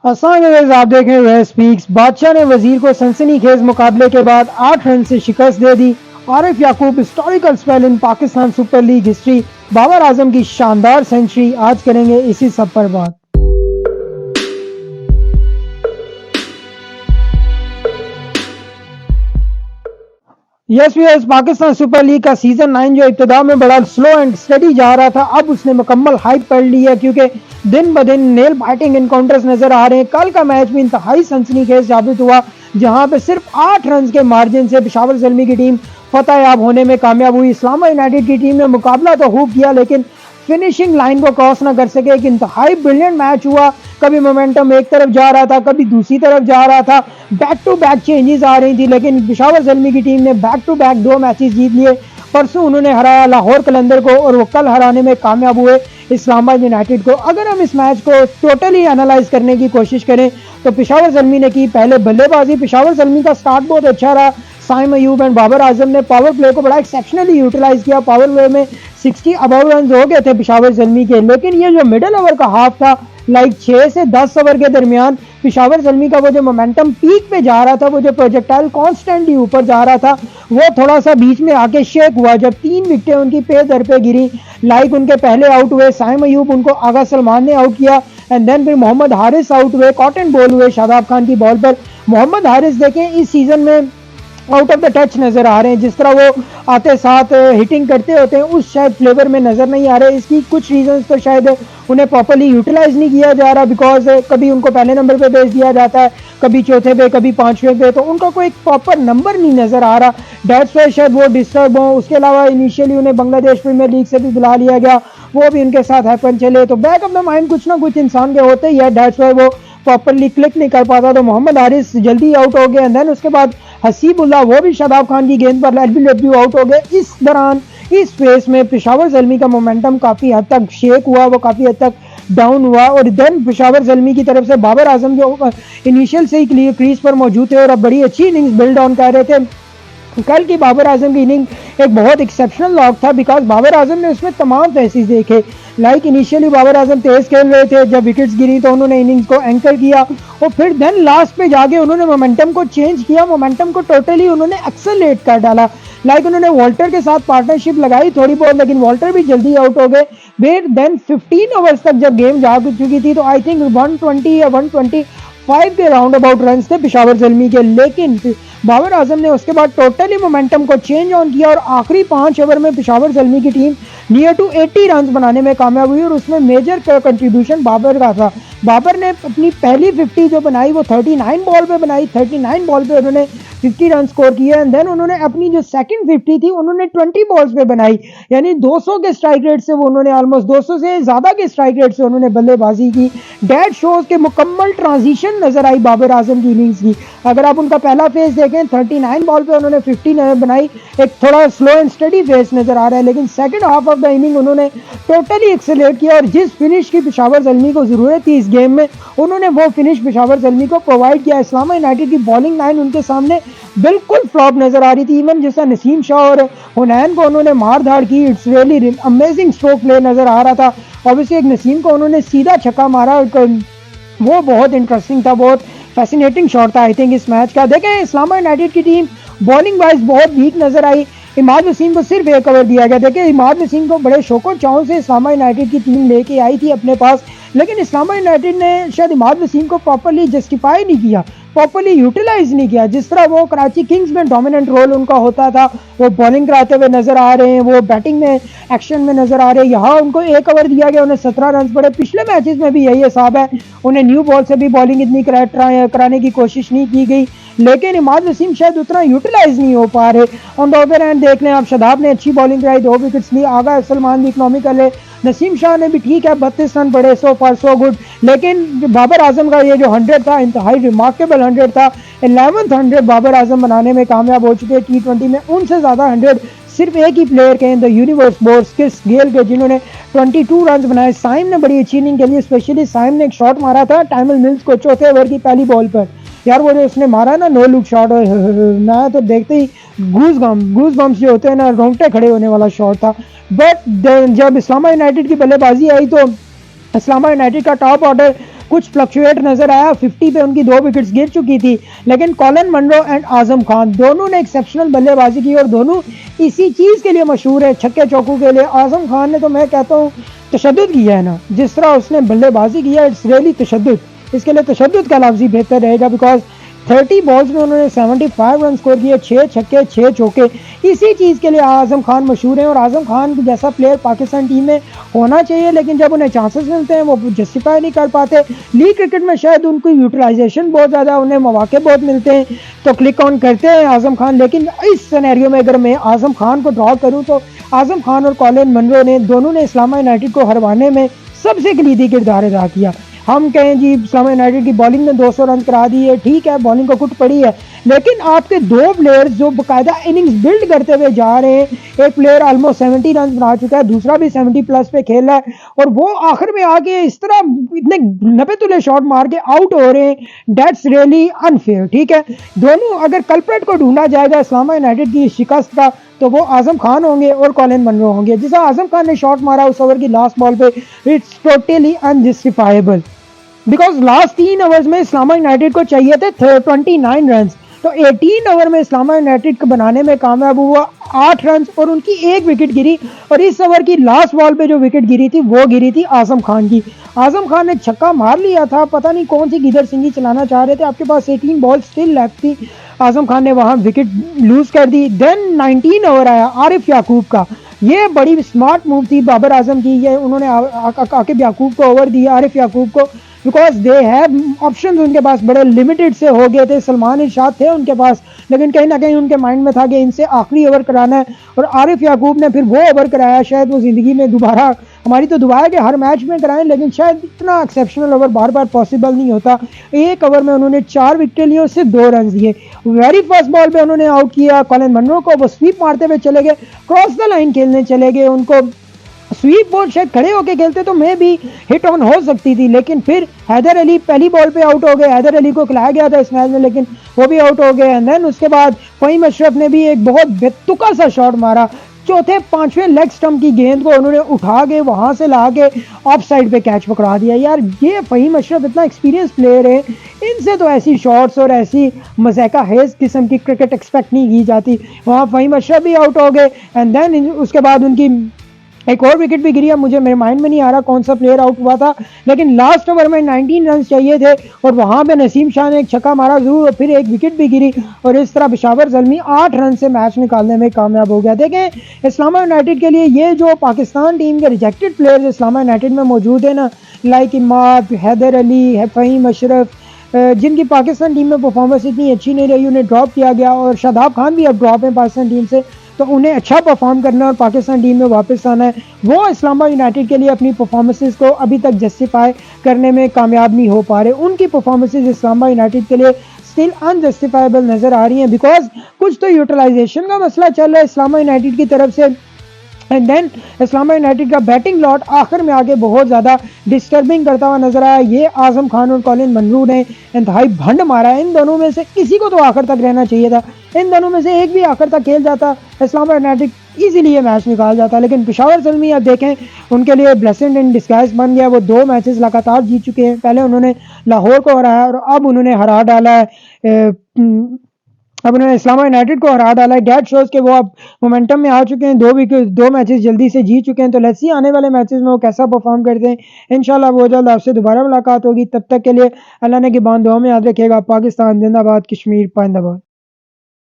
अस्सलाम, आप देख रहे हैं वेस्ट स्पीक्स। बादशाह ने वजीर को सनसनीखेज मुकाबले के बाद 8 रन से शिकस्त दे दी। आरिफ याकूब historical spell in Pakistan super league history. Babar Azam की शानदार सेंचुरी। आज करेंगे इसी सब पर बात। यस, पाकिस्तान सुपर लीग का सीजन 9 जो इब्तिदा में बड़ा स्लो एंड स्टडी जा रहा था, अब उसने मुकम्मल हाइप कर ली है, क्योंकि दिन ब दिन नेल बाइटिंग इनकाउंटर्स नजर आ रहे हैं। कल का मैच भी इंतहाई सनसनीखेज साबित हुआ, जहां पे सिर्फ 8 रन के मार्जिन से पेशावर ज़ल्मी की टीम फतह याब होने में कामयाब हुई। इस्लामाबाद यूनाइटेड की टीम ने मुकाबला तो खूब किया, लेकिन फिनिशिंग लाइन को क्रॉस ना कर सके। एक इंतहाई ब्रिलियंट मैच हुआ। कभी मोमेंटम एक तरफ जा रहा था, कभी दूसरी तरफ जा रहा था, बैक टू बैक चेंजेस आ रही थी, लेकिन पेशावर ज़ल्मी की टीम ने बैक टू बैक 2 मैचेस जीत लिए। परसों उन्होंने हराया लाहौर कलंदर को, और वो कल हराने में कामयाब हुए इस्लामाबाद यूनाइटेड को। अगर हम इस मैच को टोटली एनालाइज करने की कोशिश करें तो पेशावर ज़ल्मी ने की पहले बल्लेबाजी। पेशावर ज़ल्मी का स्टार्ट बहुत अच्छा रहा। साइम अयूब एंड बाबर आजम ने पावर प्ले को बड़ा एक्सेप्शनली यूटिलाइज किया। पावर प्ले में 60 अबव रन हो गए थे पेशावर ज़ल्मी के, लेकिन ये जो मिडल ओवर का हाफ था, लाइक 6 से 10 ओवर के दरमियान पेशावर ज़ल्मी का वो जो मोमेंटम पीक पे जा रहा था, वो जो प्रोजेक्टाइल कॉन्स्टेंटली ऊपर जा रहा था, वो थोड़ा सा बीच में आके शेक हुआ जब 3 विकेटें उनकी पे दर पे गिरी। लाइक उनके पहले आउट हुए साइम अयूब, उनको आगा सलमान ने आउट किया, एंड देन फिर मोहम्मद हारिस आउट हुए, कॉटन बॉल हुए शादाब खान की बॉल पर। मोहम्मद हारिस देखें इस सीजन में आउट ऑफ द टच नजर आ रहे हैं। जिस तरह वो आते साथ हिटिंग करते होते हैं, उस शायद फ्लेवर में नजर नहीं आ रहे। इसकी कुछ रीजंस तो शायद उन्हें प्रॉपर्ली यूटिलाइज नहीं किया जा रहा, बिकॉज कभी उनको पहले नंबर पे भेज दिया जाता है, कभी चौथे पे, कभी 5वें पे, तो उनका कोई एक प्रॉपर नंबर नहीं नजर आ रहा। डेट्स वाइज शायद वो डिस्टर्ब हो। उसके अलावा इनिशियली उन्हें बांग्लादेश प्रीमियर लीग से भी बुला लिया गया, वो भी उनके साथ हैपन चले, तो बैक ऑफ द माइंड कुछ ना कुछ इंसान के होते ही है। डेट्स वाइज वो प्रॉपरली क्लिक नहीं कर पाता। तो मोहम्मद हारिस जल्दी आउट हो गए, एंड देन उसके बाद हसीबुल्ला, वो भी शादाब खान की गेंद पर एलबीडब्ल्यू आउट हो गए। इस दौरान इस फेस में पेशावर ज़ल्मी का मोमेंटम काफ़ी हद तक शेक हुआ, वो काफ़ी हद तक डाउन हुआ। और देन पेशावर ज़ल्मी की तरफ से बाबर आजम जो इनिशियल से ही क्रीज पर मौजूद थे और अब बड़ी अच्छी इनिंग्स बिल्ड ऑन कर रहे थे। कल की बाबर आजम की इनिंग एक बहुत एक्सेप्शनल लॉक था, बिकॉज बाबर आजम ने उसमें तमाम फेसेस देखे। लाइक इनिशियली बाबर आजम तेज खेल रहे थे, जब विकेट्स गिरी तो उन्होंने इनिंग्स को एंकर किया, और फिर देन लास्ट पे जाके उन्होंने मोमेंटम को चेंज किया, मोमेंटम को टोटली उन्होंने एक्सेलरेट कर डाला। लाइक उन्होंने वॉल्टर के साथ पार्टनरशिप लगाई थोड़ी बहुत, लेकिन वॉल्टर भी जल्दी आउट हो गए। फिर देन 15 ओवर्स तक जब गेम जा चुकी थी, तो आई थिंक 120 या 125 के राउंड अबाउट रन थे पेशावर ज़ल्मी के, लेकिन बाबर आजम ने उसके बाद टोटली मोमेंटम को चेंज ऑन किया, और आखिरी 5 ओवर में पेशावर ज़ल्मी की टीम नियर टू 80 रन बनाने में कामयाब हुई, और उसमें मेजर कंट्रीब्यूशन बाबर का था। बाबर ने अपनी पहली 50 जो बनाई वो 39 बॉल पे बनाई। 39 बॉल पे उन्होंने 50 रन स्कोर किए, एंड देन उन्होंने अपनी जो सेकंड 50 थी उन्होंने 20 बॉल्स पे बनाई, यानी 200 के स्ट्राइक रेट से वो उन्होंने ऑलमोस्ट 200 से ज़्यादा के स्ट्राइक रेट से उन्होंने बल्लेबाजी की। डेट शोज के मुकम्मल ट्रांजिशन नजर आई बाबर आजम की इनिंग्स की। अगर आप उनका पहला फेज देखें, 39 बॉल पे उन्होंने 50 बनाई, एक थोड़ा स्लो एंड स्टडी फेज नजर आ रहा है, लेकिन second half of the inning उन्होंने टोटली एक्सेलेट किया, और जिस फिनिश की पेशावर ज़ल्मी को जरूरत थी इस गेम में, उन्होंने वो फिनिश पेशावर ज़ल्मी को प्रोवाइड किया। इस्लामाबाद यूनाइटेड की बॉलिंग लाइन उनके सामने बिल्कुल फ्लॉप नजर आ रही थी। इवन जैसा नसीम शाह और हुनैन को उन्होंने मार धाड़ की, it's really amazing stroke play नजर आ रहा था। ऑब्वियसली एक नसीम को उन्होंने सीधा छक्का मारा, वो बहुत इंटरेस्टिंग था, बहुत फैसिनेटिंग शॉट था आई थिंक इस मैच का। देखें इस्लामाबाद यूनाइटेड की टीम बॉलिंग वाइज बहुत वीक नजर आई। इमाद वसीम को सिर्फ 1 ओवर दिया गया। देखिए इमाद वसीम को बड़े शौको चाव से इस्लामाबाद यूनाइटेड की टीम लेके आई थी अपने पास, लेकिन इस्लामाबाद यूनाइटेड ने शायद इमाद वसीम को प्रॉपर्ली जस्टिफाई नहीं किया, प्रॉपर्ली यूटिलाइज नहीं किया। जिस तरह वो कराची किंग्स में डोमिनेंट रोल उनका होता था, वो बॉलिंग कराते हुए नजर आ रहे हैं, वो बैटिंग में एक्शन में नजर आ रहे हैं। यहाँ उनको 1 ओवर दिया गया, उन्हें 17 रन पड़े। पिछले मैचेस में भी यही हिसाब है, उन्हें न्यू बॉल से भी बॉलिंग इतनी कराने की कोशिश नहीं की गई, लेकिन इमाद वसीम शायद उतना यूटिलाइज नहीं हो पा रहे। ऑन द अदर हैंड देख लें आप, शदाब ने अच्छी बॉलिंग कराई, 2 विकेट्स ली, आगा सलमान भी इकोनॉमिकल है, नसीम शाह ने भी ठीक है 32 रन पड़े, सो फार सो गुड। लेकिन बाबर आजम का ये जो 100 था, इंतहाई रिमार्केबल 100 था। 11th 100 बाबर आजम बनाने में कामयाब हो चुके हैं T20 में। उनसे ज़्यादा 100 सिर्फ एक ही प्लेयर के the universe boss Chris Gayle के, जिन्होंने 22 रन बनाए। साइम ने बड़ी अच्छी इनिंग खेली, स्पेशली साइम ने एक शॉट मारा था टाइमल मिल्स को चौथे ओवर की पहली बॉल पर। यार वो जो उसने मारा ना नो लुक शॉट, ना तो देखते ही गूज बम्स जो होते हैं ना, रोंगटे खड़े होने वाला शॉट था। बट जब इस्लामाबाद यूनाइटेड की बल्लेबाजी आई तो इस्लामाबाद यूनाइटेड का टॉप ऑर्डर कुछ फ्लक्चुएट नजर आया, 50 पे उनकी 2 विकेट्स गिर चुकी थी, लेकिन Colin Munro and Azam Khan दोनों ने एक्सेप्शनल बल्लेबाजी की और दोनों इसी चीज़ के लिए मशहूर है, छक्के चौकों के लिए। आजम खान ने तो मैं कहता हूँ तशद्दुद किया है ना, जिस तरह उसने बल्लेबाजी की है, इट्स रियली तशद्दुद। इसके लिए तशद्दुद का लफ्ज़ ही बेहतर रहेगा, बिकॉज 30 बॉल्स में उन्होंने 75 रन स्कोर किए, 6 छक्के 6 चौके। इसी चीज़ के लिए आजम खान मशहूर हैं और आजम खान जैसा प्लेयर पाकिस्तान टीम में होना चाहिए, लेकिन जब उन्हें चांसेस मिलते हैं वो जस्टिफाई नहीं कर पाते। लीग क्रिकेट में शायद उनकी यूटिलाइजेशन बहुत ज़्यादा, उन्हें मौके बहुत मिलते हैं तो क्लिक ऑन करते हैं आजम खान। लेकिन इस सिनेरियो में अगर मैं आजम खान को ड्रॉ करूँ तो आजम खान और कॉलिन मनरो ने दोनों ने इस्लामाबाद यूनाइटेड को हरवाने में सबसे कलीदी किरदार अदा किया। हम कहें जी इस्लामाबाद यूनाइटेड की बॉलिंग में 200 रन करा दिए, ठीक है, बॉलिंग को कुट पड़ी है, लेकिन आपके दो प्लेयर्स जो बाकायदा इनिंग्स बिल्ड करते हुए जा रहे हैं, एक प्लेयर ऑलमोस्ट 70 रन बना चुका है, दूसरा भी 70 प्लस पे खेल रहा है, और वो आखिर में आके इस तरह इतने नपे तुले शॉट मार के आउट हो रहे हैं, दैट्स रियली अनफेयर। ठीक है, दोनों अगर कल्प्रेट को ढूंढा जाएगा इस्लामाबाद यूनाइटेड की शिकस्त का तो वो आजम खान होंगे और कॉलिन मनरो होंगे। जैसा आजम खान ने शॉट मारा उस ओवर की लास्ट बॉल पे, it's totally unjustifiable, because last 3 overs में इस्लामाबाद यूनाइटेड को चाहिए थे 29 रन, तो 18 ओवर में इस्लामाबाद यूनाइटेड को बनाने में कामयाब हुआ 8 रन और उनकी 1 विकेट गिरी। और इस ओवर की लास्ट बॉल पे जो विकेट गिरी थी वो गिरी थी आजम खान की। आजम खान ने छक्का मार लिया था, पता नहीं कौन सी गिदर सिंगी चलाना चाह रहे थे, आपके पास 18 बॉल स्टिल लेफ्ट थी, आजम खान ने वहां विकेट लूज कर दी। देन 19 ओवर आया आरिफ याकूब का, ये बड़ी स्मार्ट मूव थी बाबर आजम की, ये उन्होंने आकिब याकूब को ओवर दिया, आरिफ याकूब को, बिकॉज दे हैव ऑप्शंस उनके पास बड़े लिमिटेड से हो गए थे। सलमान इरशाद थे उनके पास, लेकिन कहीं ना कहीं उनके माइंड में था कि इनसे आखिरी ओवर कराना है, और आरिफ याकूब ने फिर वो ओवर कराया, शायद वो ज़िंदगी में दोबारा, हमारी तो दुआ है कि हर मैच में कराएं, लेकिन शायद इतना एक्सेप्शनल ओवर बार बार पॉसिबल नहीं होता। एक ओवर में उन्होंने 4 विकेट लिए और सिर्फ 2 रन दिए। वेरी फर्स्ट बॉल पे उन्होंने आउट किया कॉलिन मनरो को, वो स्वीप मारते हुए चले गए, क्रॉस द लाइन खेलने चले गए, उनको स्वीप बॉल शायद खड़े होके खेलते तो मैं भी हिट ऑन हो सकती थी, लेकिन फिर हैदर अली पहली बॉल पे आउट हो गए। हैदर अली को खिलाया गया था इस मैच में, लेकिन वो भी आउट हो गए। एंड देन उसके बाद फ़हीम अशरफ ने भी एक बहुत बेतुका सा शॉट मारा, चौथे पांचवें लेग स्टंप की गेंद को उन्होंने उठा के वहां से ला के ऑफ साइड पे कैच पकड़ा दिया। यार ये फ़हीम अशरफ इतना एक्सपीरियंस प्लेयर है, इनसे तो ऐसी शॉट्स और ऐसी मज़ाका हेज किस्म की क्रिकेट एक्सपेक्ट नहीं की जाती। वहाँ फ़हीम अशरफ भी आउट हो गए। एंड देन उसके बाद उनकी एक और विकेट भी गिरी है, मुझे मेरे माइंड में नहीं आ रहा कौन सा प्लेयर आउट हुआ था, लेकिन लास्ट ओवर में 19 रन चाहिए थे और वहां पे नसीम शाह ने एक छक्का मारा जरूर और फिर एक विकेट भी गिरी, और इस तरह पेशावर ज़ल्मी 8 रन से मैच निकालने में कामयाब हो गया। देखें इस्लामाबाद यूनाइटेड के लिए ये जो पाकिस्तान टीम के रिजेक्टेड प्लेयर्स इस्लामाबाद यूनाइटेड में मौजूद है ना, लाइक इमाद, हैदर अली, फ़हीम अशरफ, जिनकी पाकिस्तान टीम में परफॉर्मेंस इतनी अच्छी नहीं रही, उन्हें ड्रॉप किया गया, और शादाब खान भी अब ड्रॉप है पाकिस्तान टीम से, तो उन्हें अच्छा परफॉर्म करना और पाकिस्तान टीम में वापस आना है। वो इस्लामाबाद यूनाइटेड के लिए अपनी परफॉर्मेंसेस को अभी तक जस्टिफाई करने में कामयाब नहीं हो पा रहे। उनकी परफॉर्मेंसेस इस्लामाबाद यूनाइटेड के लिए स्टिल अनजस्टिफाइबल नज़र आ रही हैं, बिकॉज कुछ तो यूटिलाइजेशन का मसला चल रहा है इस्लामाबाद यूनाइटेड की तरफ से। एंड देन इस्लामाबाद यूनाइटेड का बैटिंग लॉट आखिर में आके बहुत ज़्यादा डिस्टर्बिंग करता हुआ नजर आया। ये आजम खान और कॉलिन मनरो ने इंतहाई भंड मारा है। इन दोनों में से किसी को तो आखिर तक रहना चाहिए था, इन दोनों में से एक भी आखिर तक खेल जाता, इस्लामाबाद यूनाइटेड इजीली ये मैच निकाल जाता। लेकिन पेशावर ज़ल्मी आप देखें उनके लिए ब्लेसिंग इन डिस्गाइज बन गया। वो 2 मैचेस लगातार जीत चुके हैं, पहले उन्होंने लाहौर को हराया और अब उन्होंने हरा डाला है, अब उन्होंने इस्लामाबाद यूनाइटेड को हरा डाला है। डेट शोज के वो अब मोमेंटम में आ चुके हैं, 2 मैचेस जल्दी से जीत चुके हैं। तो लेट्स सी आने वाले मैचेस में वो कैसा परफॉर्म करते हैं। इंशाल्लाह वो जल्द आपसे दोबारा मुलाकात होगी, तब तक के लिए अल्लाह ने की बात दुआ में याद रखिएगा। पाकिस्तान जिंदाबाद, कश्मीर पाइंदाबाद।